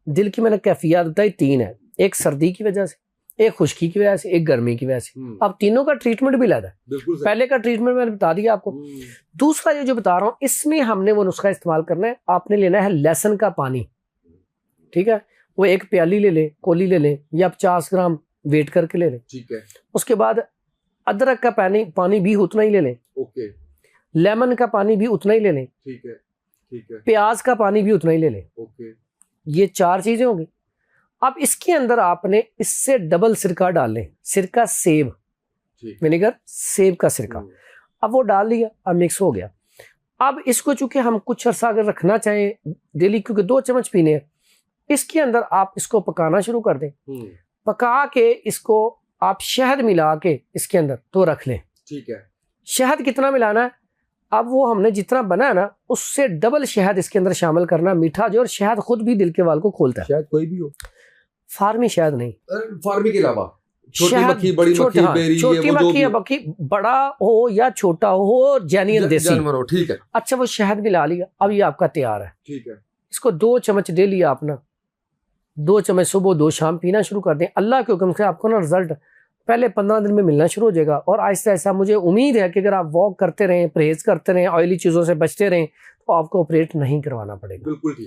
दिल की मैंने कैफियत बताई 3 है, एक सर्दी की वजह से, एक खुश्की की वजह से, एक गर्मी की वजह से। अब तीनों का ट्रीटमेंट भी अलग है। पहले का ट्रीटमेंट मैंने बता दिया आपको। दूसरा ये जो बता रहा हूँ इसमें हमने वो नुस्खा इस्तेमाल करना है। आपने लेना है लहसुन का पानी, ठीक है, वो 1 प्याली ले लें, कोली ले लें, या 50 ग्राम वेट करके ले लें, ठीक है। उसके बाद अदरक का पानी भी उतना ही ले लें, ओके। लेमन का पानी भी उतना ही ले लें, ठीक है, ठीक है। प्याज का पानी भी उतना ही ले लें, ओके। ये 4 चीजें होंगी। अब इसके अंदर आपने इससे डबल सिरका डाल लें, सिरका सेब, विनेगर सेब का सिरका। अब वो डाल लिया, अब मिक्स हो गया। अब इसको चूंकि हम कुछ अर्सा अगर रखना चाहें डेली, क्योंकि 2 चम्मच पीने हैं, इसके अंदर आप इसको पकाना शुरू कर दें। पका के इसको आप शहद मिला के इसके अंदर तो रख लें, ठीक है। शहद कितना मिलाना है, अब वो हमने जितना बना है ना उससे डबल शहद इसके अंदर शामिल करना, मीठा जो, और शहद खुद भी दिल के वाल को खोलता है। शहद कोई भी हो, फार्मी शहद नहीं, फार्मी के अलावा छोटी मक्खी, बड़ी मक्खी, बेरी, छोटी मक्खी, मक्खी बड़ा हो या छोटा हो, जेन्युइन देसी जानवर हो, ठीक है। अच्छा, वो शहद मिला लिया, अब ये आपका तैयार है, ठीक है। इसको 2 चम्मच डेली आप ना 2 चम्मच सुबह 2 शाम पीना शुरू कर दें। अल्लाह के हुक्म से आपको ना रिजल्ट पहले 15 दिन में मिलना शुरू हो जाएगा। और आहिस्ता आहिस्ता मुझे उम्मीद है कि अगर आप वॉक करते रहें, परहेज करते रहें, ऑयली चीज़ों से बचते रहें, तो आपको ऑपरेट नहीं करवाना पड़ेगा। बिल्कुल ठीक।